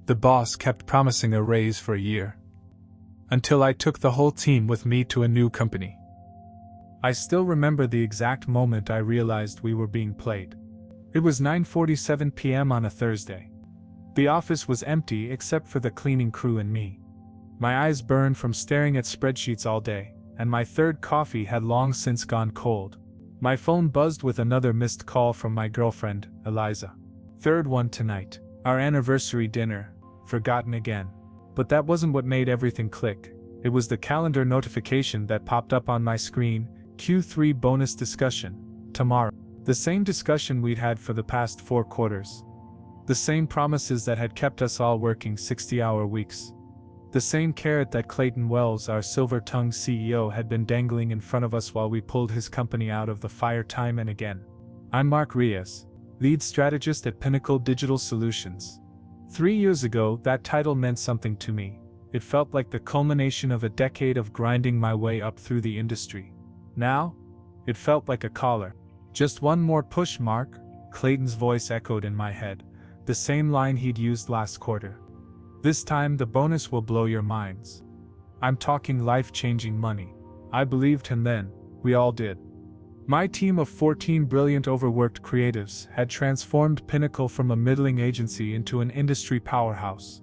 The boss kept promising a raise for a year. Until I took the whole team with me to a new company. I still remember the exact moment I realized we were being played. It was 9:47 p.m. on a Thursday. The office was empty except for the cleaning crew and me. My eyes burned from staring at spreadsheets all day, and my third coffee had long since gone cold. My phone buzzed with another missed call from my girlfriend, Eliza. Third one tonight. Our anniversary dinner. Forgotten again. But that wasn't what made everything click. It was the calendar notification that popped up on my screen. Q3 bonus discussion. Tomorrow. The same discussion we'd had for the past 4 quarters. The same promises that had kept us all working 60-hour weeks. The same carrot that Clayton Wells, our silver-tongued CEO, had been dangling in front of us while we pulled his company out of the fire time and again. I'm Mark Reyes, lead strategist at Pinnacle Digital Solutions. 3 years ago, that title meant something to me. It felt like the culmination of a decade of grinding my way up through the industry. Now, it felt like a collar. Just one more push, Mark, Clayton's voice echoed in my head, the same line he'd used last quarter. This time the bonus will blow your minds. I'm talking life-changing money. I believed him then, we all did. My team of 14 brilliant overworked creatives had transformed Pinnacle from a middling agency into an industry powerhouse.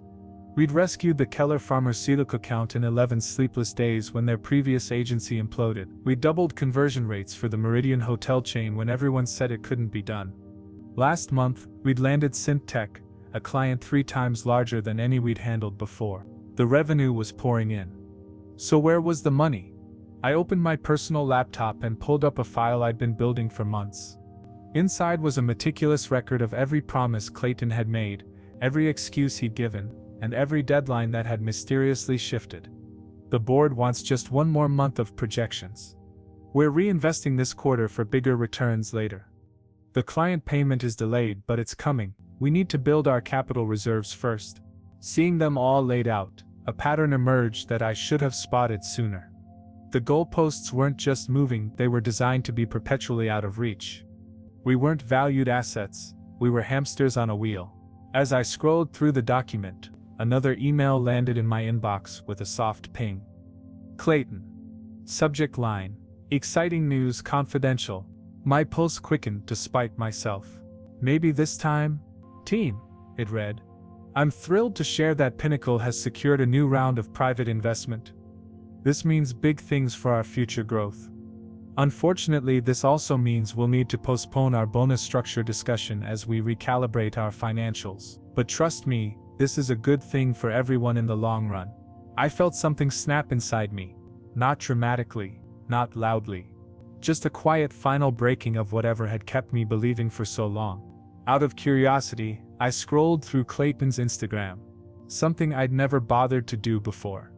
We'd rescued the Keller Pharmaceutical account in 11 sleepless days when their previous agency imploded. We doubled conversion rates for the Meridian hotel chain when everyone said it couldn't be done. Last month, we'd landed Syntech, a client 3 times larger than any we'd handled before. The revenue was pouring in. So where was the money? I opened my personal laptop and pulled up a file I'd been building for months. Inside was a meticulous record of every promise Clayton had made, every excuse he'd given, and every deadline that had mysteriously shifted. The board wants just 1 more month of projections. We're reinvesting this quarter for bigger returns later. The client payment is delayed, but it's coming. We need to build our capital reserves first. Seeing them all laid out, a pattern emerged that I should have spotted sooner. The goalposts weren't just moving, they were designed to be perpetually out of reach. We weren't valued assets, we were hamsters on a wheel. As I scrolled through the document, another email landed in my inbox with a soft ping. Clayton. Subject line: exciting news, confidential. My pulse quickened despite myself. Maybe this time? Team, it read. I'm thrilled to share that Pinnacle has secured a new round of private investment. This means big things for our future growth. Unfortunately, this also means we'll need to postpone our bonus structure discussion as we recalibrate our financials. But trust me, this is a good thing for everyone in the long run. I felt something snap inside me. Not dramatically, not loudly. Just a quiet final breaking of whatever had kept me believing for so long. Out of curiosity, I scrolled through Clayton's Instagram. Something I'd never bothered to do before.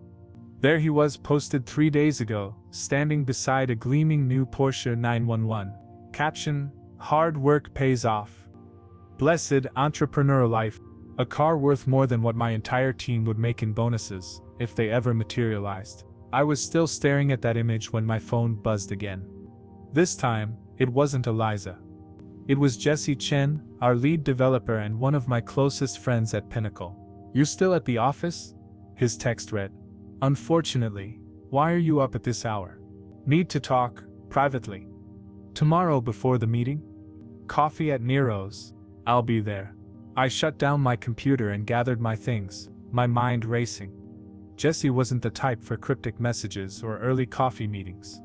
There he was, posted 3 days ago, standing beside a gleaming new Porsche 911. Caption: hard work pays off. Blessed entrepreneurial life. A car worth more than what my entire team would make in bonuses, if they ever materialized. I was still staring at that image when my phone buzzed again. This time, it wasn't Eliza. It was Jesse Chen, our lead developer and one of my closest friends at Pinnacle. You still at the office? His text read. Unfortunately. Why are you up at this hour? Need to talk, privately. Tomorrow before the meeting? Coffee at Nero's. I'll be there. I shut down my computer and gathered my things, my mind racing. Jesse wasn't the type for cryptic messages or early coffee meetings.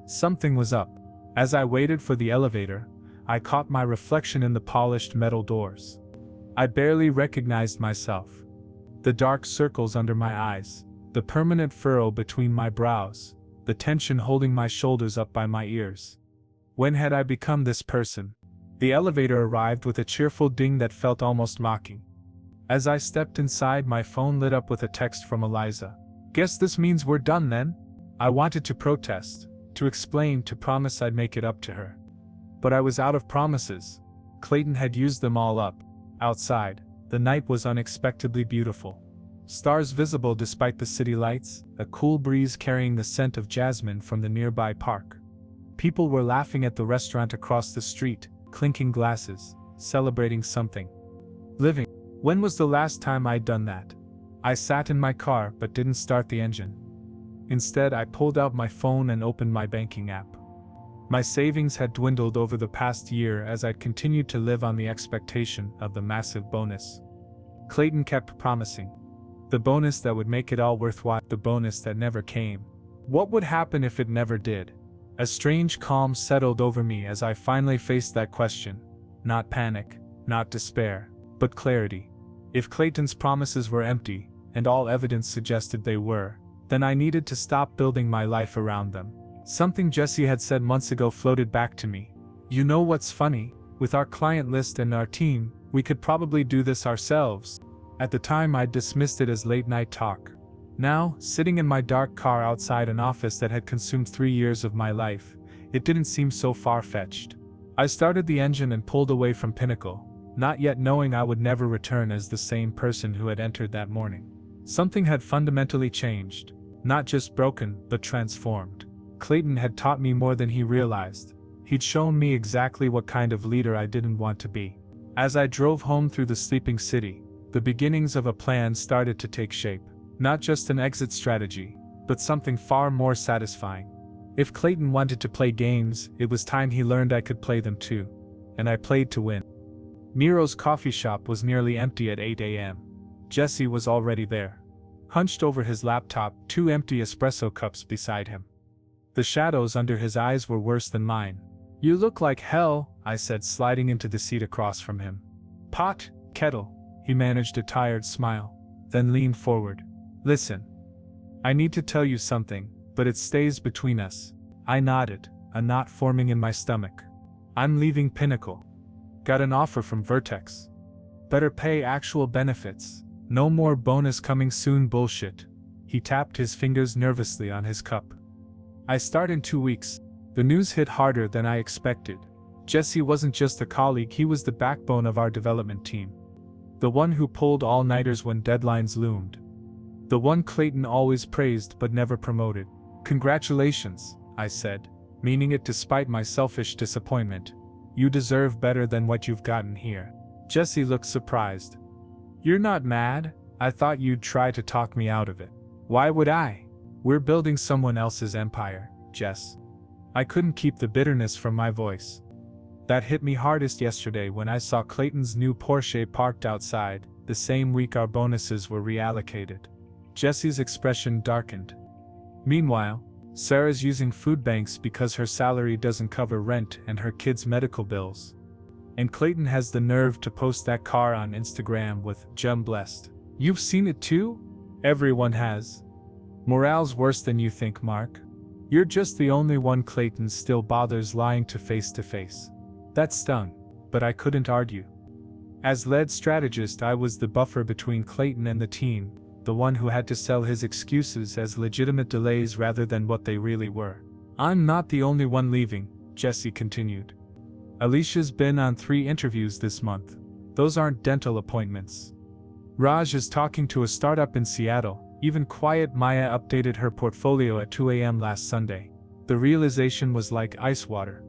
Something was up. As I waited for the elevator, I caught my reflection in the polished metal doors. I barely recognized myself. The dark circles under my eyes, the permanent furrow between my brows, the tension holding my shoulders up by my ears. When had I become this person? The elevator arrived with a cheerful ding that felt almost mocking. As I stepped inside, my phone lit up with a text from Eliza. Guess this means we're done then? I wanted to protest, to explain, to promise I'd make it up to her. But I was out of promises. Clayton had used them all up. Outside, the night was unexpectedly beautiful. Stars visible despite the city lights, a cool breeze carrying the scent of jasmine from the nearby park. People were laughing at the restaurant across the street, clinking glasses, celebrating something. Living. When was the last time I'd done that? I sat in my car but didn't start the engine. Instead, I pulled out my phone and opened my banking app. My savings had dwindled over the past year as I'd continued to live on the expectation of the massive bonus. Clayton kept promising. The bonus that would make it all worthwhile, the bonus that never came. What would happen if it never did? A strange calm settled over me as I finally faced that question. Not panic, not despair, but clarity. If Clayton's promises were empty, and all evidence suggested they were, then I needed to stop building my life around them. Something Jesse had said months ago floated back to me. You know what's funny? With our client list and our team, we could probably do this ourselves. At the time, I dismissed it as late-night talk. Now, sitting in my dark car outside an office that had consumed 3 years of my life, it didn't seem so far-fetched. I started the engine and pulled away from Pinnacle, not yet knowing I would never return as the same person who had entered that morning. Something had fundamentally changed, not just broken, but transformed. Clayton had taught me more than he realized. He'd shown me exactly what kind of leader I didn't want to be. As I drove home through the sleeping city, the beginnings of a plan started to take shape. Not just an exit strategy, but something far more satisfying. If Clayton wanted to play games, it was time he learned I could play them too. And I played to win. Miro's coffee shop was nearly empty at 8 a.m. Jesse was already there. Hunched over his laptop, 2 empty espresso cups beside him. The shadows under his eyes were worse than mine. You look like hell, I said, sliding into the seat across from him. Pot, kettle. He managed a tired smile, then leaned forward. Listen. I need to tell you something, but it stays between us. I nodded, a knot forming in my stomach. I'm leaving Pinnacle. Got an offer from Vertex. Better pay, actual benefits. No more bonus coming soon bullshit. He tapped his fingers nervously on his cup. I start in 2 weeks. The news hit harder than I expected. Jesse wasn't just a colleague, he was the backbone of our development team. The one who pulled all-nighters when deadlines loomed. The one Clayton always praised but never promoted. Congratulations, I said, meaning it despite my selfish disappointment. You deserve better than what you've gotten here. Jesse looked surprised. You're not mad? I thought you'd try to talk me out of it. Why would I? We're building someone else's empire, Jess. I couldn't keep the bitterness from my voice. That hit me hardest yesterday when I saw Clayton's new Porsche parked outside, the same week our bonuses were reallocated. Jesse's expression darkened. Meanwhile, Sarah's using food banks because her salary doesn't cover rent and her kids' medical bills. And Clayton has the nerve to post that car on Instagram with "Gem blessed." You've seen it too? Everyone has. Morale's worse than you think, Mark. You're just the only one Clayton still bothers lying to face. That stung, but I couldn't argue. As lead strategist, I was the buffer between Clayton and the team, the one who had to sell his excuses as legitimate delays rather than what they really were. I'm not the only one leaving, Jesse continued. Alicia's been on 3 interviews this month. Those aren't dental appointments. Raj is talking to a startup in Seattle. Even Quiet Maya updated her portfolio at 2 a.m. last Sunday. The realization was like ice water.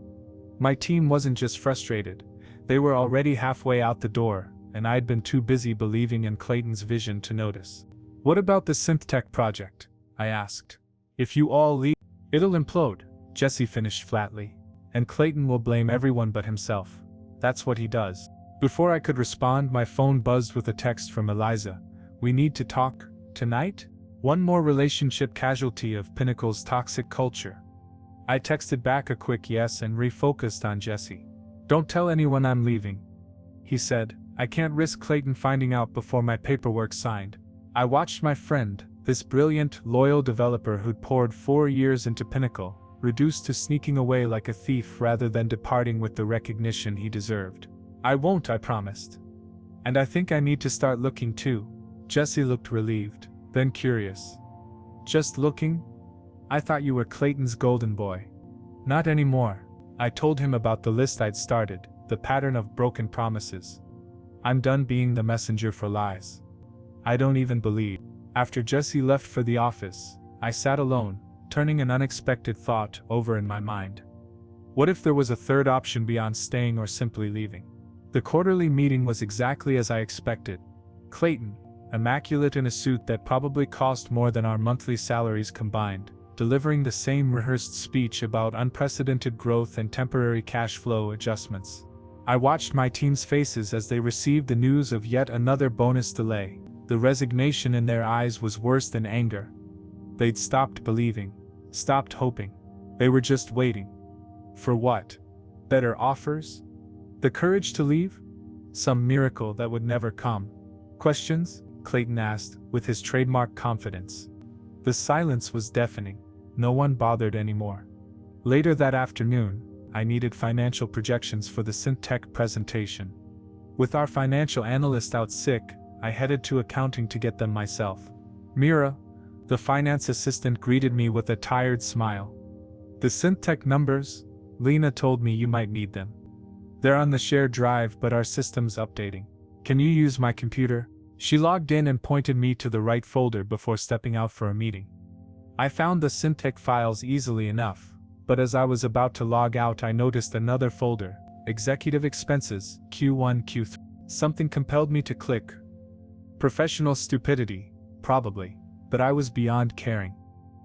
My team wasn't just frustrated. They were already halfway out the door, and I'd been too busy believing in Clayton's vision to notice. What about the SynthTech project? I asked. If you all leave, it'll implode, Jesse finished flatly. And Clayton will blame everyone but himself. That's what he does. Before I could respond, my phone buzzed with a text from Eliza. We need to talk. Tonight? One more relationship casualty of Pinnacle's toxic culture. I texted back a quick yes and refocused on Jesse. Don't tell anyone I'm leaving, he said. I can't risk Clayton finding out before my paperwork's signed. I watched my friend, this brilliant, loyal developer who'd poured 4 years into Pinnacle, reduced to sneaking away like a thief rather than departing with the recognition he deserved. I won't, I promised. And I think I need to start looking too. Jesse looked relieved, then curious. Just looking? I thought you were Clayton's golden boy. Not anymore. I told him about the list I'd started, the pattern of broken promises. I'm done being the messenger for lies. I don't even believe. After Jesse left for the office, I sat alone, turning an unexpected thought over in my mind. What if there was a third option beyond staying or simply leaving? The quarterly meeting was exactly as I expected. Clayton, immaculate in a suit that probably cost more than our monthly salaries combined, delivering the same rehearsed speech about unprecedented growth and temporary cash flow adjustments. I watched my team's faces as they received the news of yet another bonus delay. The resignation in their eyes was worse than anger. They'd stopped believing, stopped hoping. They were just waiting. For what? Better offers? The courage to leave? Some miracle that would never come. Questions? Clayton asked, with his trademark confidence. The silence was deafening. No one bothered anymore. Later that afternoon, I needed financial projections for the SynthTech presentation. With our financial analyst out sick, I headed to accounting to get them myself. Mira, the finance assistant, greeted me with a tired smile. The SynthTech numbers? Lena told me you might need them. They're on the shared drive, but our system's updating. Can you use my computer? She logged in and pointed me to the right folder before stepping out for a meeting. I found the SynthTech files easily enough, but as I was about to log out, I noticed another folder, Executive Expenses, Q1, Q3. Something compelled me to click. Professional stupidity, probably, but I was beyond caring.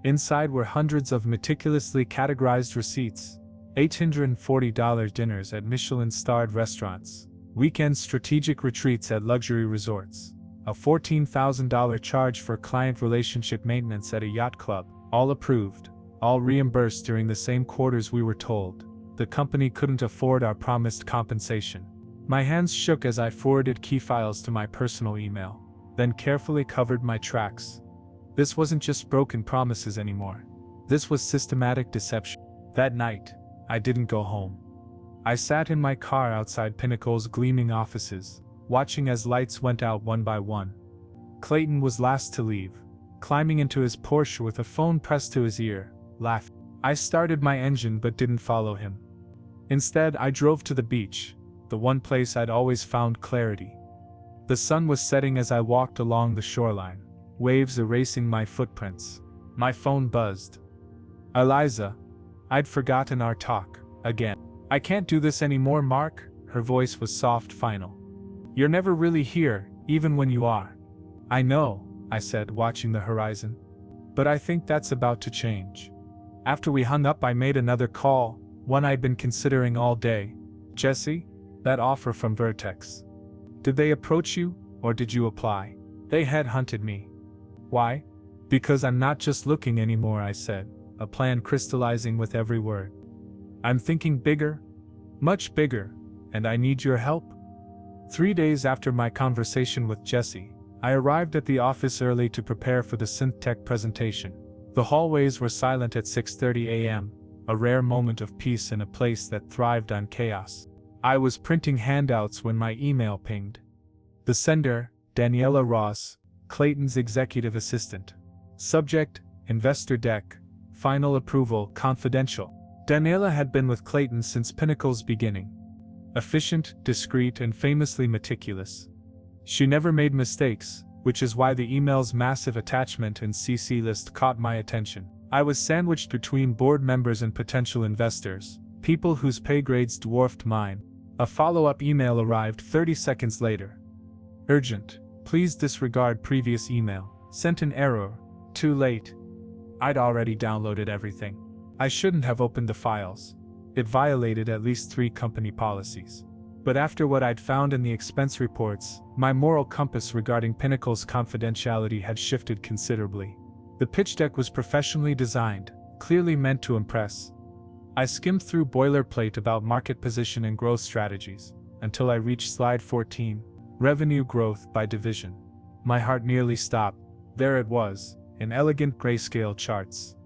Inside were hundreds of meticulously categorized receipts, $840 dinners at Michelin-starred restaurants, weekend strategic retreats at luxury resorts, a $14,000 charge for client relationship maintenance at a yacht club, all approved, all reimbursed during the same quarters we were told. The company couldn't afford our promised compensation. My hands shook as I forwarded key files to my personal email, then carefully covered my tracks. This wasn't just broken promises anymore. This was systematic deception. That night, I didn't go home. I sat in my car outside Pinnacle's gleaming offices, watching as lights went out one by one. Clayton was last to leave, climbing into his Porsche with a phone pressed to his ear, laughing. I started my engine but didn't follow him. Instead, I drove to the beach, the one place I'd always found clarity. The sun was setting as I walked along the shoreline, waves erasing my footprints. My phone buzzed. Eliza. I'd forgotten our talk, again. I can't do this anymore, Mark. Her voice was soft, final. You're never really here, even when you are. I know, I said, watching the horizon. But I think that's about to change. After we hung up, I made another call, one I'd been considering all day. Jesse, that offer from Vertex. Did they approach you, or did you apply? They headhunted me. Why? Because I'm not just looking anymore, I said, a plan crystallizing with every word. I'm thinking bigger, much bigger, and I need your help. 3 days after my conversation with Jesse, I arrived at the office early to prepare for the SynthTech presentation. The hallways were silent at 6:30 a.m., a rare moment of peace in a place that thrived on chaos. I was printing handouts when my email pinged. The sender, Daniela Ross, Clayton's executive assistant. Subject, investor deck, final approval, confidential. Daniela had been with Clayton since Pinnacle's beginning. Efficient, discreet, and famously meticulous. She never made mistakes, which is why the email's massive attachment and CC list caught my attention. I was sandwiched between board members and potential investors, people whose pay grades dwarfed mine. A follow-up email arrived 30 seconds later. Urgent. Please disregard previous email. Sent an error. Too late. I'd already downloaded everything. I shouldn't have opened the files. It violated at least 3 company policies. But after what I'd found in the expense reports, my moral compass regarding Pinnacle's confidentiality had shifted considerably. The pitch deck was professionally designed, clearly meant to impress. I skimmed through boilerplate about market position and growth strategies, until I reached slide 14, revenue growth by division. My heart nearly stopped. There it was, in elegant grayscale charts.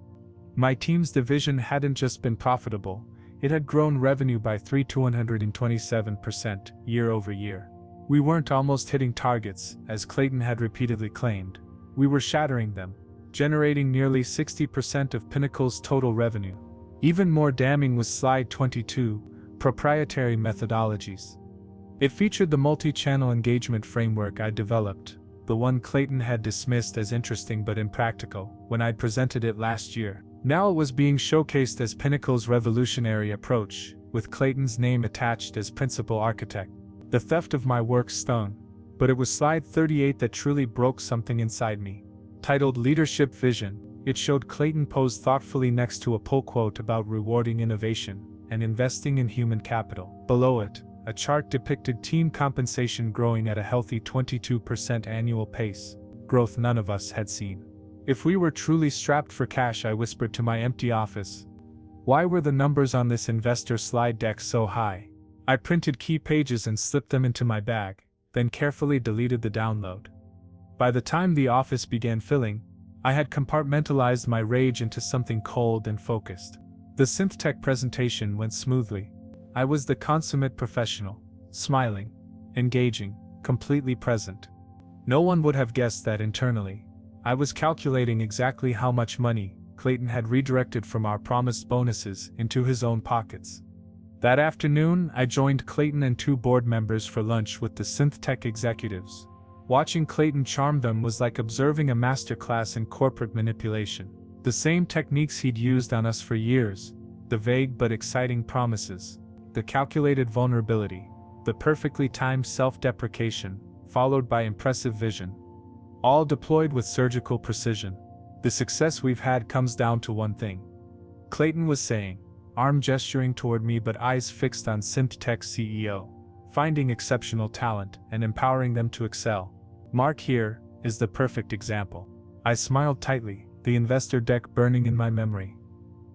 My team's division hadn't just been profitable, it had grown revenue by 227% year over year. We weren't almost hitting targets, as Clayton had repeatedly claimed. We were shattering them, generating nearly 60% of Pinnacle's total revenue. Even more damning was slide 22, proprietary methodologies. It featured the multi-channel engagement framework I developed, the one Clayton had dismissed as interesting but impractical when I'd presented it last year. Now it was being showcased as Pinnacle's revolutionary approach, with Clayton's name attached as principal architect. The theft of my work stung. But it was slide 38 that truly broke something inside me. Titled Leadership Vision, it showed Clayton posed thoughtfully next to a pull quote about rewarding innovation and investing in human capital. Below it, a chart depicted team compensation growing at a healthy 22% annual pace, growth none of us had seen. If we were truly strapped for cash, I whispered to my empty office, why were the numbers on this investor slide deck so high? I printed key pages and slipped them into my bag, then carefully deleted the download. By the time the office began filling, I had compartmentalized my rage into something cold and focused. The SynthTech presentation went smoothly. I was the consummate professional, smiling, engaging, completely present. No one would have guessed that internally, I was calculating exactly how much money Clayton had redirected from our promised bonuses into his own pockets. That afternoon, I joined Clayton and 2 board members for lunch with the SynthTech executives. Watching Clayton charm them was like observing a masterclass in corporate manipulation. The same techniques he'd used on us for years, the vague but exciting promises, the calculated vulnerability, the perfectly timed self-deprecation, followed by impressive vision, all deployed with surgical precision. The success we've had comes down to one thing, Clayton was saying, arm gesturing toward me but eyes fixed on SynthTech CEO, finding exceptional talent and empowering them to excel. Mark here is the perfect example. I smiled tightly, the investor deck burning in my memory.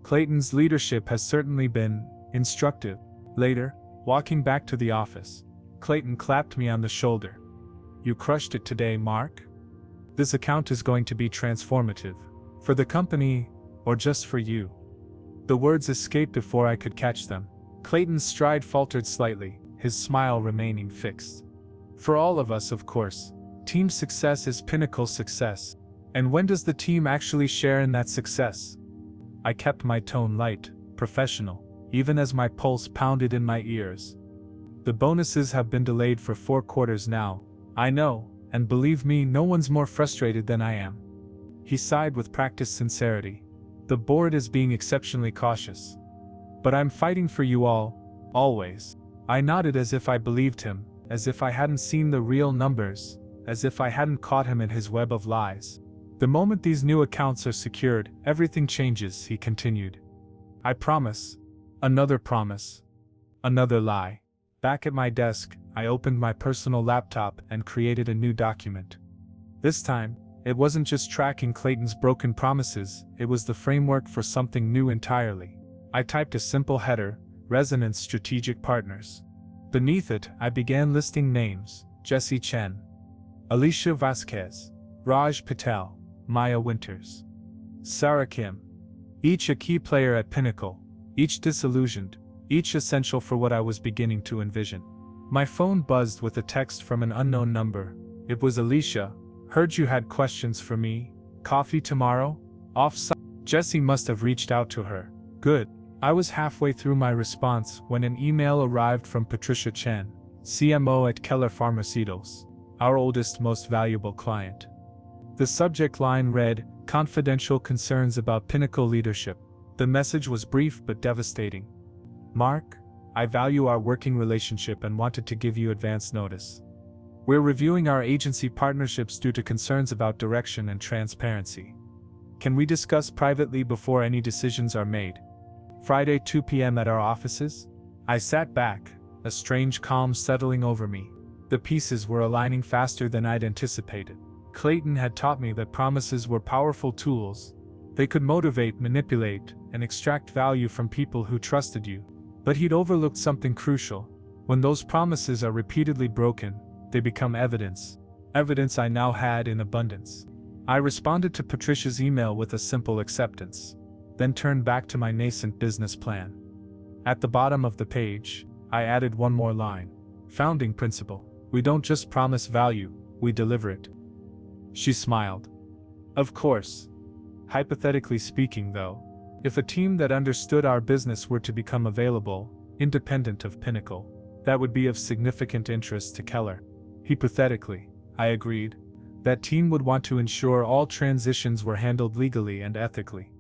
Clayton's leadership has certainly been instructive. Later, walking back to the office, Clayton clapped me on the shoulder. You crushed it today, Mark. This account is going to be transformative. For the company, or just for you. The words escaped before I could catch them. Clayton's stride faltered slightly, his smile remaining fixed. For all of us, of course, team success is pinnacle success. And when does the team actually share in that success? I kept my tone light, professional, even as my pulse pounded in my ears. The bonuses have been delayed for 4 quarters now, I know, and believe me, no one's more frustrated than I am. He sighed with practiced sincerity. The board is being exceptionally cautious. But I'm fighting for you all, always. I nodded as if I believed him, as if I hadn't seen the real numbers, as if I hadn't caught him in his web of lies. The moment these new accounts are secured, everything changes, he continued. I promise. Another promise. Another lie. Back at my desk, I opened my personal laptop and created a new document. This time, it wasn't just tracking Clayton's broken promises, it was the framework for something new entirely. I typed a simple header, Resonance Strategic Partners. Beneath it, I began listing names, Jesse Chen, Alicia Vasquez, Raj Patel, Maya Winters, Sarah Kim. Each a key player at Pinnacle, each disillusioned, each essential for what I was beginning to envision. My phone buzzed with a text from an unknown number. It was Alicia. Heard you had questions for me. Coffee tomorrow? Off-site? Jesse must have reached out to her. Good. I was halfway through my response when an email arrived from Patricia Chen, CMO at Keller Pharmaceuticals, our oldest, most valuable client. The subject line read, Confidential concerns about Pinnacle leadership. The message was brief but devastating. Mark, I value our working relationship and wanted to give you advance notice. We're reviewing our agency partnerships due to concerns about direction and transparency. Can we discuss privately before any decisions are made? Friday 2 p.m. at our offices? I sat back, a strange calm settling over me. The pieces were aligning faster than I'd anticipated. Clayton had taught me that promises were powerful tools. They could motivate, manipulate, and extract value from people who trusted you. But he'd overlooked something crucial. When those promises are repeatedly broken, they become evidence. Evidence I now had in abundance. I responded to Patricia's email with a simple acceptance, then turned back to my nascent business plan. At the bottom of the page, I added one more line. Founding principle. We don't just promise value, we deliver it. She smiled. Of course. Hypothetically speaking, though, if a team that understood our business were to become available, independent of Pinnacle, that would be of significant interest to Keller. Hypothetically, I agreed, that team would want to ensure all transitions were handled legally and ethically.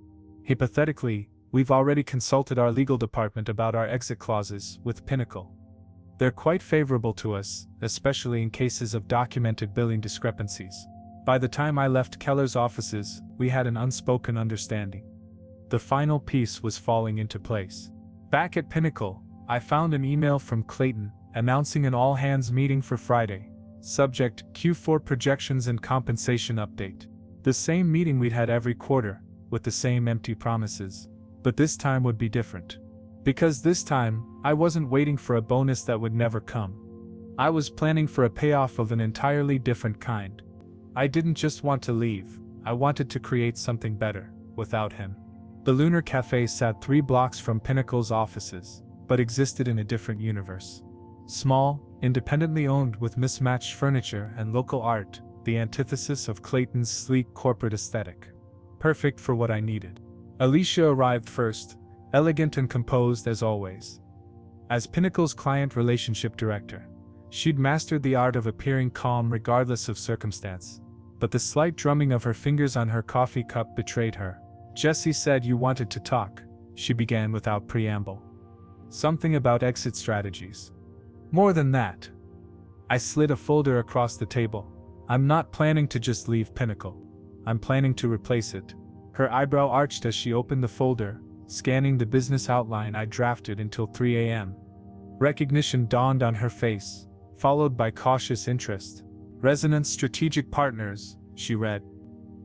Hypothetically, we've already consulted our legal department about our exit clauses with Pinnacle. They're quite favorable to us, especially in cases of documented billing discrepancies. By the time I left Keller's offices, we had an unspoken understanding. The final piece was falling into place. Back at Pinnacle, I found an email from Clayton announcing an all-hands meeting for Friday. Subject: Q4 projections and compensation update. The same meeting we'd had every quarter, with the same empty promises. But this time would be different. Because this time, I wasn't waiting for a bonus that would never come. I was planning for a payoff of an entirely different kind. I didn't just want to leave, I wanted to create something better, without him. The Lunar Cafe sat 3 blocks from Pinnacle's offices, but existed in a different universe. Small, independently owned with mismatched furniture and local art, the antithesis of Clayton's sleek corporate aesthetic. Perfect for what I needed. Alicia arrived first, elegant and composed as always. As Pinnacle's client relationship director, she'd mastered the art of appearing calm regardless of circumstance, but the slight drumming of her fingers on her coffee cup betrayed her. "Jesse said you wanted to talk," she began without preamble. "Something about exit strategies." "More than that." I slid a folder across the table. "I'm not planning to just leave Pinnacle. I'm planning to replace it." Her eyebrow arched as she opened the folder, scanning the business outline I drafted until 3 a.m. Recognition dawned on her face, followed by cautious interest. "Resonance Strategic Partners," she read.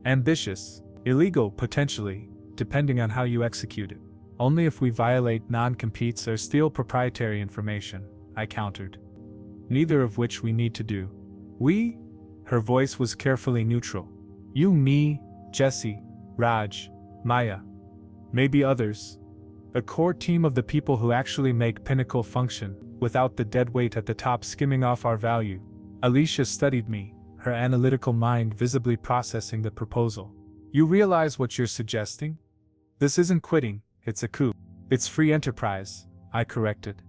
"Ambitious. Illegal, potentially, depending on how you execute it. Only if we violate non-competes or steal proprietary information," I countered. "Neither of which we need to do." "We?" Her voice was carefully neutral. "You, me, Jesse, Raj, Maya. Maybe others. A core team of the people who actually make Pinnacle function, without the deadweight at the top skimming off our value." Alicia studied me, her analytical mind visibly processing the proposal. "You realize what you're suggesting? This isn't quitting, it's a coup. It's free enterprise," I corrected.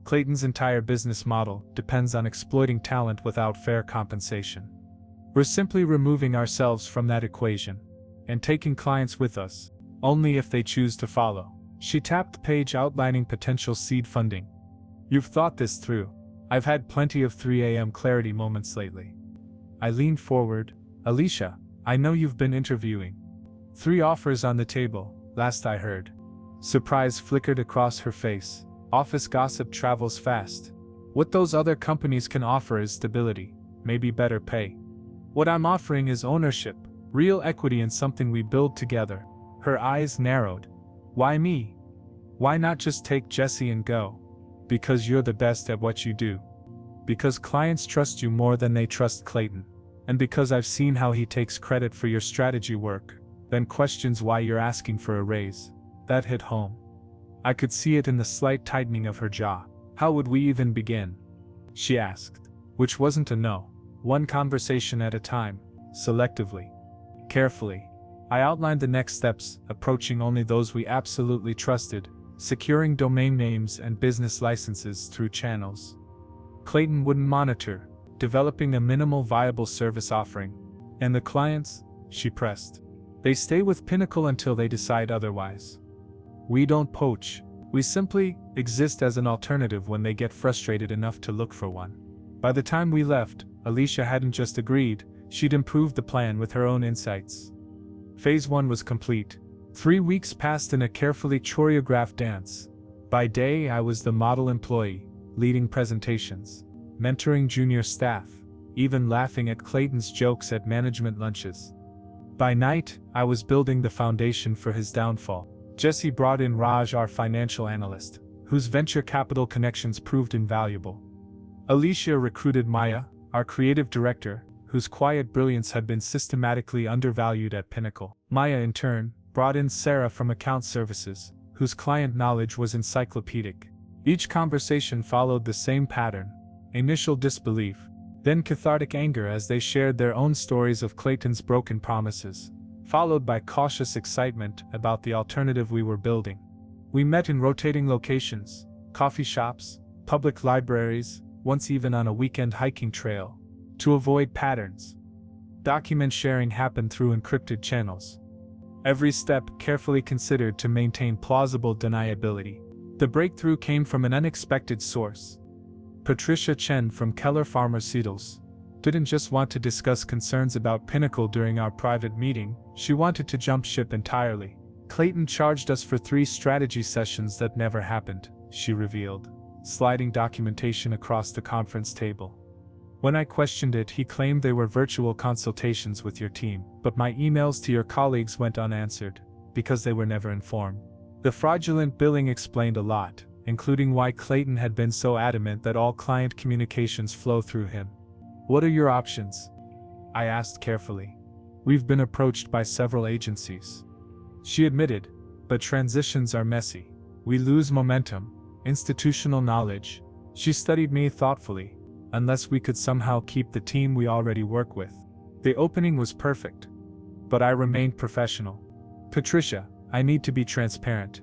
"Clayton's entire business model depends on exploiting talent without fair compensation. We're simply removing ourselves from that equation, and taking clients with us, only if they choose to follow." She tapped the page outlining potential seed funding. "You've thought this through." I've had plenty of 3 a.m. clarity moments lately. I leaned forward. "Alicia, I know you've been interviewing. 3 offers on the table, last I heard." Surprise flickered across her face. Office gossip travels fast. "What those other companies can offer is stability, maybe better pay. What I'm offering is ownership, real equity in something we build together." Her eyes narrowed. "Why me? Why not just take Jesse and go?" "Because you're the best at what you do. Because clients trust you more than they trust Clayton. And because I've seen how he takes credit for your strategy work, then questions why you're asking for a raise." That hit home. I could see it in the slight tightening of her jaw. "How would we even begin?" she asked. Which wasn't a no. One conversation at a time, selectively. Carefully. I outlined the next steps, approaching only those we absolutely trusted, securing domain names and business licenses through channels Clayton wouldn't monitor, developing a minimal viable service offering. "And the clients?" she pressed. "They stay with Pinnacle until they decide otherwise. We don't poach, we simply exist as an alternative when they get frustrated enough to look for one." By the time we left, Alicia hadn't just agreed, she'd improved the plan with her own insights. Phase 1 was complete. 3 weeks passed in a carefully choreographed dance. By day I was the model employee, leading presentations, mentoring junior staff, even laughing at Clayton's jokes at management lunches. By night, I was building the foundation for his downfall. Jesse brought in Raj, our financial analyst, whose venture capital connections proved invaluable. Alicia recruited Maya, our creative director, whose quiet brilliance had been systematically undervalued at Pinnacle. Maya, in turn, brought in Sarah from account services, whose client knowledge was encyclopedic. Each conversation followed the same pattern: initial disbelief, then cathartic anger as they shared their own stories of Clayton's broken promises, followed by cautious excitement about the alternative we were building. We met in rotating locations, coffee shops, public libraries, once even on a weekend hiking trail. To avoid patterns, document sharing happened through encrypted channels. Every step carefully considered to maintain plausible deniability. The breakthrough came from an unexpected source. Patricia Chen from Keller Pharmaceuticals didn't just want to discuss concerns about Pinnacle during our private meeting, she wanted to jump ship entirely. Clayton charged us for 3 strategy sessions that never happened, she revealed, sliding documentation across the conference table. When I questioned it, he claimed they were virtual consultations with your team, but my emails to your colleagues went unanswered, because they were never informed. The fraudulent billing explained a lot, including why Clayton had been so adamant that all client communications flow through him. What are your options? I asked carefully. We've been approached by several agencies, she admitted, but transitions are messy. We lose momentum, institutional knowledge. She studied me thoughtfully, unless we could somehow keep the team we already work with. The opening was perfect, but I remained professional. Patricia, I need to be transparent.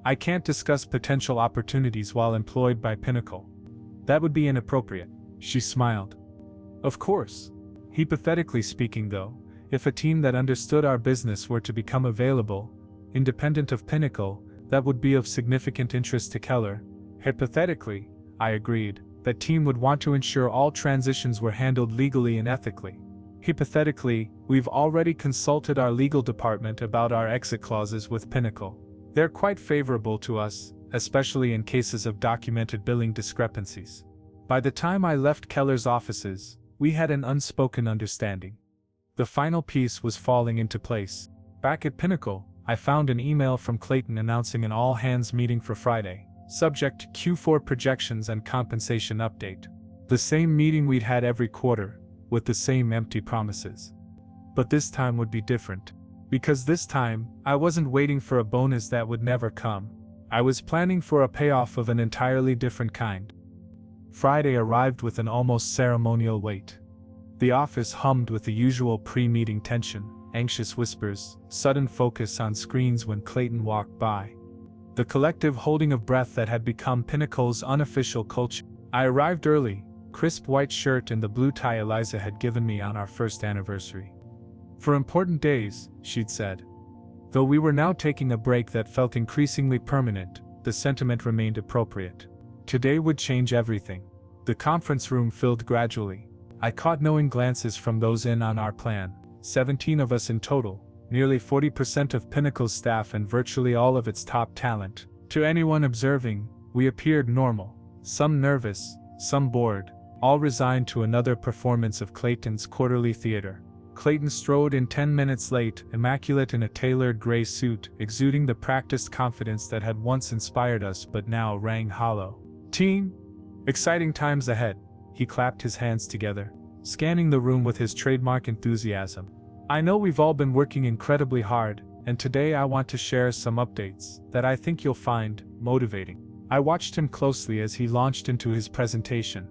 I can't discuss potential opportunities while employed by Pinnacle. That would be inappropriate, she smiled. Of course. Hypothetically speaking though, if a team that understood our business were to become available, independent of Pinnacle, that would be of significant interest to Keller. Hypothetically, I agreed, that team would want to ensure all transitions were handled legally and ethically. Hypothetically, we've already consulted our legal department about our exit clauses with Pinnacle. They're quite favorable to us, especially in cases of documented billing discrepancies. By the time I left Keller's offices, we had an unspoken understanding. The final piece was falling into place. Back at Pinnacle, I found an email from Clayton announcing an all-hands meeting for Friday, subject to Q4 projections and compensation update. The same meeting we'd had every quarter, with the same empty promises. But this time would be different. Because this time, I wasn't waiting for a bonus that would never come. I was planning for a payoff of an entirely different kind. Friday arrived with an almost ceremonial weight. The office hummed with the usual pre-meeting tension, anxious whispers, sudden focus on screens when Clayton walked by. The collective holding of breath that had become Pinnacle's unofficial culture. I arrived early, crisp white shirt and the blue tie Eliza had given me on our first anniversary. For important days, she'd said. Though we were now taking a break that felt increasingly permanent, the sentiment remained appropriate. Today would change everything. The conference room filled gradually. I caught knowing glances from those in on our plan, 17 of us in total, nearly 40% of Pinnacle's staff and virtually all of its top talent. To anyone observing, we appeared normal, some nervous, some bored, all resigned to another performance of Clayton's quarterly theater. Clayton strode in 10 minutes late, immaculate in a tailored gray suit, exuding the practiced confidence that had once inspired us but now rang hollow. Team! Exciting times ahead. He clapped his hands together, scanning the room with his trademark enthusiasm. I know we've all been working incredibly hard, and today I want to share some updates that I think you'll find motivating. I watched him closely as he launched into his presentation.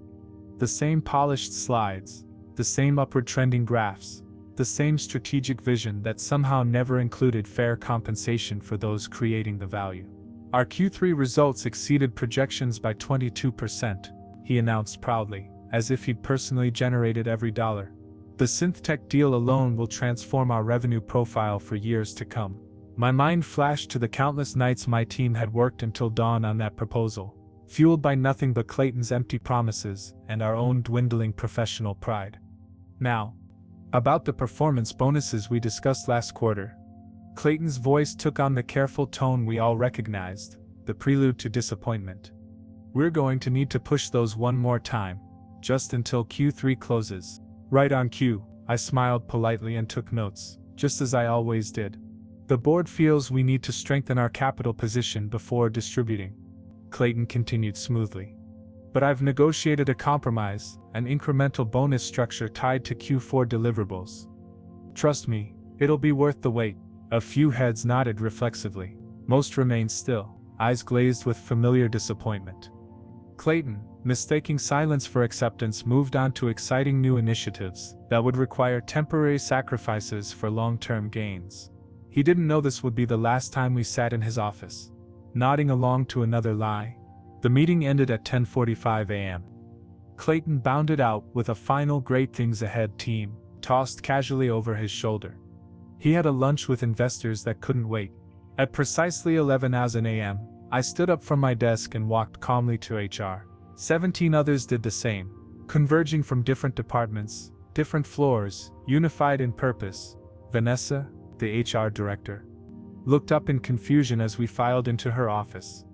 The same polished slides, the same upward trending graphs, the same strategic vision that somehow never included fair compensation for those creating the value. Our Q3 results exceeded projections by 22%, he announced proudly, as if he'd personally generated every dollar. The SynthTech deal alone will transform our revenue profile for years to come. My mind flashed to the countless nights my team had worked until dawn on that proposal, fueled by nothing but Clayton's empty promises and our own dwindling professional pride. Now, about the performance bonuses we discussed last quarter. Clayton's voice took on the careful tone we all recognized, the prelude to disappointment. We're going to need to push those one more time, just until Q3 closes. Right on cue, I smiled politely and took notes, just as I always did. The board feels we need to strengthen our capital position before distributing. Clayton continued smoothly. But I've negotiated a compromise, an incremental bonus structure tied to Q4 deliverables. Trust me, it'll be worth the wait. A few heads nodded reflexively. Most remained still, eyes glazed with familiar disappointment. Clayton, mistaking silence for acceptance, moved on to exciting new initiatives that would require temporary sacrifices for long-term gains. He didn't know this would be the last time we sat in his office. Nodding along to another lie, the meeting ended at 10:45 a.m. Clayton bounded out with a final "great things ahead" team tossed casually over his shoulder. He had a lunch with investors that couldn't wait. At precisely 11:00 a.m., I stood up from my desk and walked calmly to HR. 17 others did the same, converging from different departments, different floors, unified in purpose. Vanessa, the HR director, looked up in confusion as we filed into her office.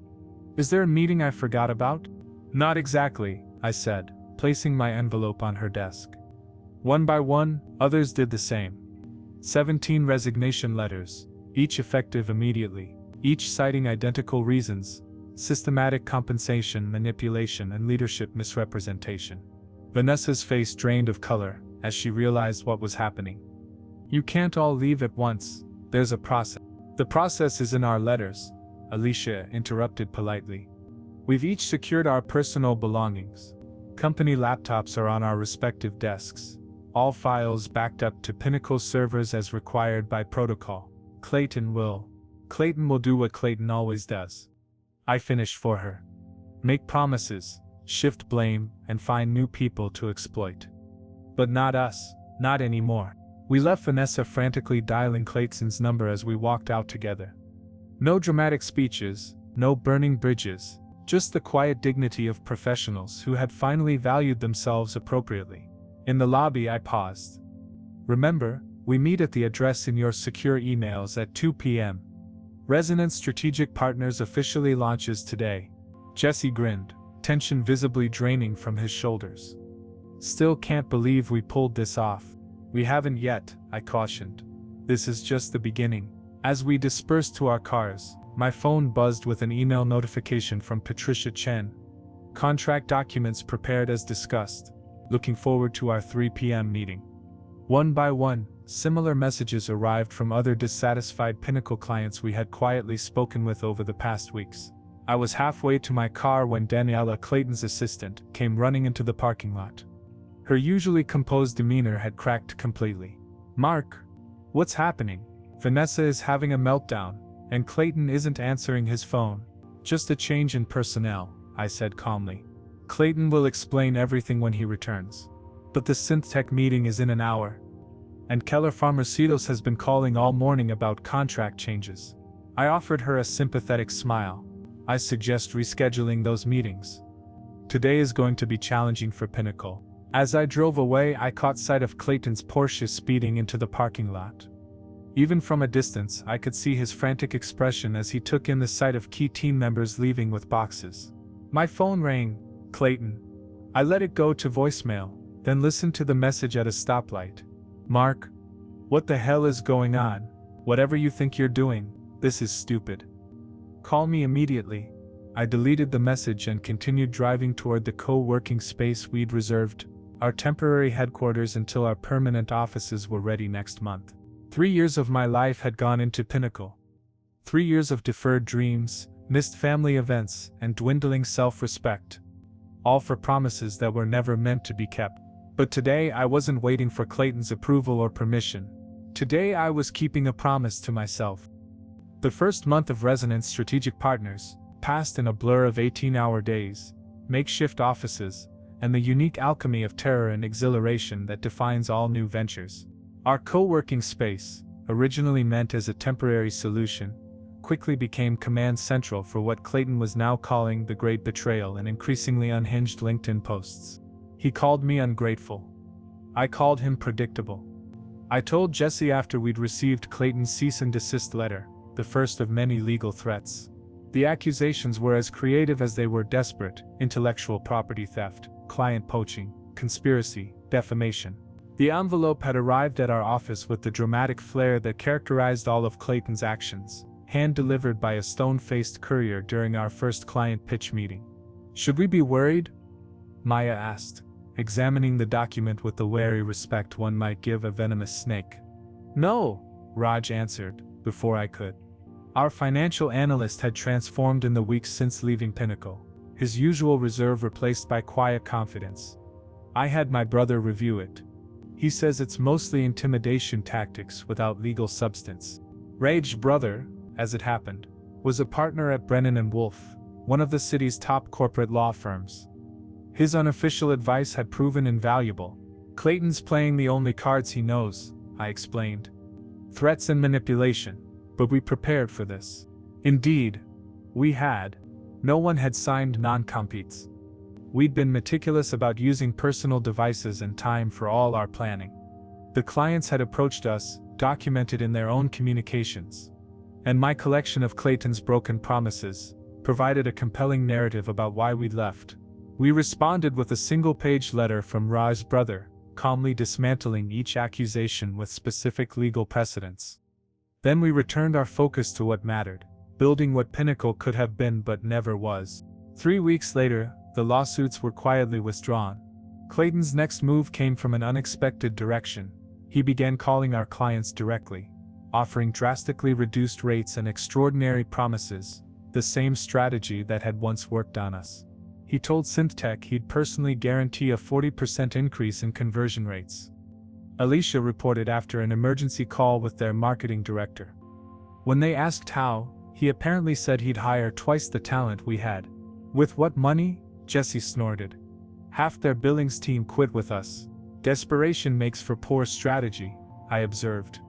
"Is there a meeting I forgot about?" "Not exactly," I said, placing my envelope on her desk. One by one, others did the same. 17 resignation letters, each effective immediately, each citing identical reasons: systematic compensation manipulation and leadership misrepresentation. Vanessa's face drained of color as she realized what was happening. "You can't all leave at once, there's a process." "The process is in our letters," Alicia interrupted politely. "We've each secured our personal belongings. Company laptops are on our respective desks. All files backed up to Pinnacle servers as required by protocol. Clayton will do what Clayton always does." I finished for her. "Make promises, shift blame, and find new people to exploit. But not us, not anymore." We left Vanessa frantically dialing Clayton's number as we walked out together. No dramatic speeches, no burning bridges, just the quiet dignity of professionals who had finally valued themselves appropriately. In the lobby I paused. "Remember, we meet at the address in your secure emails at 2 p.m. Resonance Strategic Partners officially launches today." Jesse grinned, tension visibly draining from his shoulders. "Still can't believe we pulled this off." "We haven't yet," I cautioned. "This is just the beginning." As we dispersed to our cars, my phone buzzed with an email notification from Patricia Chen. "Contract documents prepared as discussed. Looking forward to our 3 p.m. meeting." One by one, similar messages arrived from other dissatisfied Pinnacle clients we had quietly spoken with over the past weeks. I was halfway to my car when Daniela, Clayton's assistant, came running into the parking lot. Her usually composed demeanor had cracked completely. "Mark, what's happening?" "Vanessa is having a meltdown, and Clayton isn't answering his phone. Just a change in personnel," I said calmly. "Clayton will explain everything when he returns. But the SynthTech meeting is in an hour. And Keller Pharmaceuticals has been calling all morning about contract changes." I offered her a sympathetic smile. "I suggest rescheduling those meetings. Today is going to be challenging for Pinnacle." As I drove away, I caught sight of Clayton's Porsche speeding into the parking lot. Even from a distance, I could see his frantic expression as he took in the sight of key team members leaving with boxes. My phone rang. "Clayton." I let it go to voicemail, then listened to the message at a stoplight. "Mark, what the hell is going on? Whatever you think you're doing, this is stupid. Call me immediately." I deleted the message and continued driving toward the co-working space we'd reserved, our temporary headquarters, until our permanent offices were ready next month. 3 years of my life had gone into Pinnacle. 3 years of deferred dreams, missed family events, and dwindling self-respect. All for promises that were never meant to be kept. But today I wasn't waiting for Clayton's approval or permission. Today I was keeping a promise to myself. The first month of Resonance Strategic Partners passed in a blur of 18-hour days, makeshift offices, and the unique alchemy of terror and exhilaration that defines all new ventures. Our co-working space, originally meant as a temporary solution, quickly became command central for what Clayton was now calling the Great Betrayal in increasingly unhinged LinkedIn posts. He called me ungrateful. I called him predictable. I told Jesse after we'd received Clayton's cease and desist letter, the first of many legal threats. The accusations were as creative as they were desperate: intellectual property theft, client poaching, conspiracy, defamation. The envelope had arrived at our office with the dramatic flair that characterized all of Clayton's actions, hand-delivered by a stone-faced courier during our first client pitch meeting. "Should we be worried?" Maya asked, examining the document with the wary respect one might give a venomous snake. "No," Raj answered, before I could. Our financial analyst had transformed in the weeks since leaving Pinnacle, his usual reserve replaced by quiet confidence. I had my brother review it. He says it's mostly intimidation tactics without legal substance. Raj's brother, as it happened, was a partner at Brennan & Wolf, one of the city's top corporate law firms. His unofficial advice had proven invaluable. "Clayton's playing the only cards he knows," I explained. "Threats and manipulation, but we prepared for this." Indeed, we had. No one had signed non-competes. We'd been meticulous about using personal devices and time for all our planning. The clients had approached us, documented in their own communications. And my collection of Clayton's broken promises provided a compelling narrative about why we'd left. We responded with a single-page letter from Ra's brother, calmly dismantling each accusation with specific legal precedents. Then we returned our focus to what mattered, building what Pinnacle could have been but never was. 3 weeks later, the lawsuits were quietly withdrawn. Clayton's next move came from an unexpected direction. He began calling our clients directly, offering drastically reduced rates and extraordinary promises, the same strategy that had once worked on us. He told Synthtech he'd personally guarantee a 40% increase in conversion rates. Alicia reported after an emergency call with their marketing director. When they asked how, he apparently said he'd hire twice the talent we had. With what money? Jesse snorted. Half their billings team quit with us. Desperation makes for poor strategy, I observed.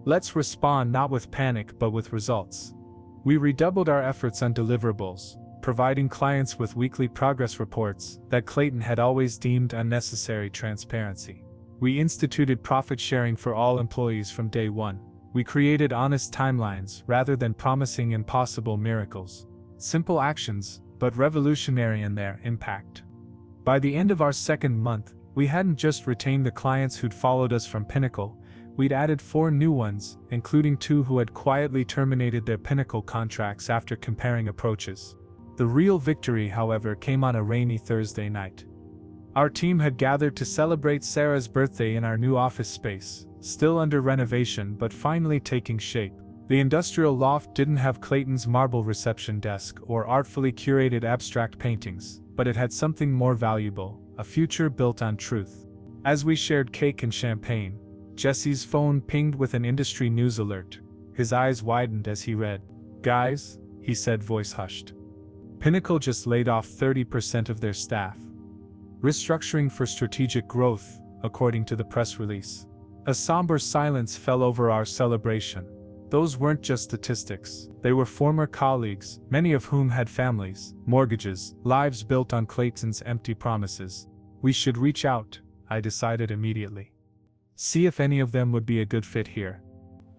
Let's respond not with panic but with results. We redoubled our efforts on deliverables, providing clients with weekly progress reports that Clayton had always deemed unnecessary transparency. We instituted profit sharing for all employees from day one. We created honest timelines rather than promising impossible miracles. Simple actions, but revolutionary in their impact. By the end of our second month, we hadn't just retained the clients who'd followed us from Pinnacle, we'd added 4 new ones, including 2 who had quietly terminated their Pinnacle contracts after comparing approaches. The real victory, however, came on a rainy Thursday night. Our team had gathered to celebrate Sarah's birthday in our new office space, still under renovation but finally taking shape. The industrial loft didn't have Clayton's marble reception desk or artfully curated abstract paintings, but it had something more valuable, a future built on truth. As we shared cake and champagne, Jesse's phone pinged with an industry news alert. His eyes widened as he read. "Guys," he said, voice hushed. "Pinnacle just laid off 30% of their staff. Restructuring for strategic growth," according to the press release. A somber silence fell over our celebration. Those weren't just statistics. They were former colleagues, many of whom had families, mortgages, lives built on Clayton's empty promises. We should reach out, I decided immediately. See if any of them would be a good fit here.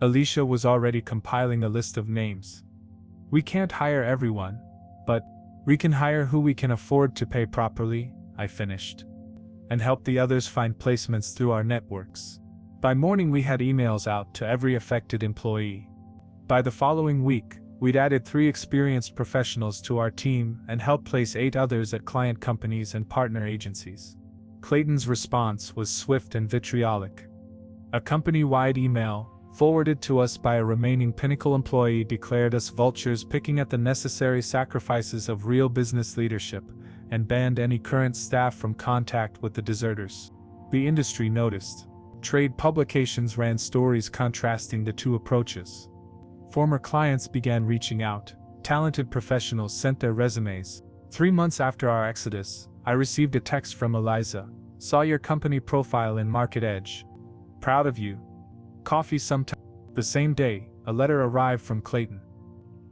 Alicia was already compiling a list of names. We can't hire everyone, but we can hire who we can afford to pay properly, I finished. And help the others find placements through our networks. By morning we had emails out to every affected employee. By the following week, we'd added 3 experienced professionals to our team and helped place 8 others at client companies and partner agencies. Clayton's response was swift and vitriolic. A company-wide email, forwarded to us by a remaining Pinnacle employee, declared us vultures picking at the necessary sacrifices of real business leadership, and banned any current staff from contact with the deserters. The industry noticed. Trade publications ran stories contrasting the 2 approaches. Former clients began reaching out. Talented professionals sent their resumes. 3 months after our exodus, I received a text from Eliza. "Saw your company profile in Market Edge. Proud of you. Coffee sometime." The same day, a letter arrived from Clayton.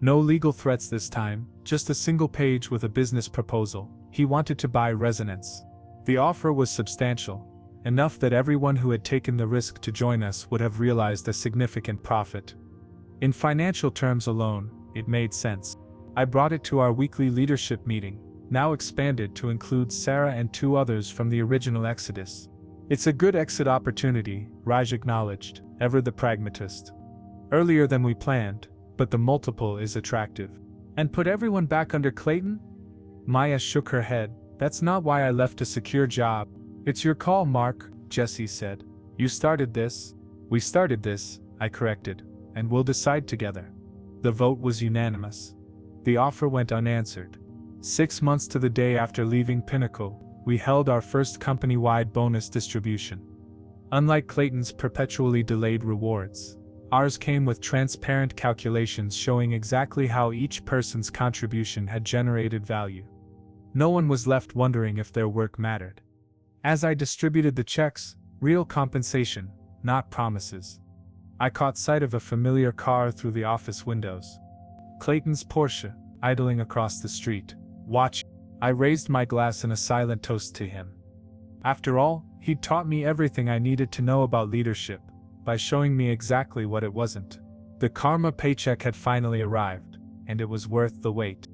No legal threats this time, just a single page with a business proposal. He wanted to buy Resonance. The offer was substantial, enough that everyone who had taken the risk to join us would have realized a significant profit. In financial terms alone, it made sense. I brought it to our weekly leadership meeting, now expanded to include Sarah and 2 others from the original Exodus. "It's a good exit opportunity," Raj acknowledged, ever the pragmatist. "Earlier than we planned, but the multiple is attractive." "And put everyone back under Clayton?" Maya shook her head. "That's not why I left a secure job." "It's your call, Mark," Jesse said. "You started this." "We started this," I corrected, "and we'll decide together." The vote was unanimous. The offer went unanswered. 6 months to the day after leaving Pinnacle, we held our first company-wide bonus distribution. Unlike Clayton's perpetually delayed rewards, ours came with transparent calculations showing exactly how each person's contribution had generated value. No one was left wondering if their work mattered. As I distributed the checks, real compensation, not promises, I caught sight of a familiar car through the office windows. Clayton's Porsche, idling across the street. "Watch." I raised my glass in a silent toast to him. After all, he'd taught me everything I needed to know about leadership, by showing me exactly what it wasn't. The karma paycheck had finally arrived, and it was worth the wait.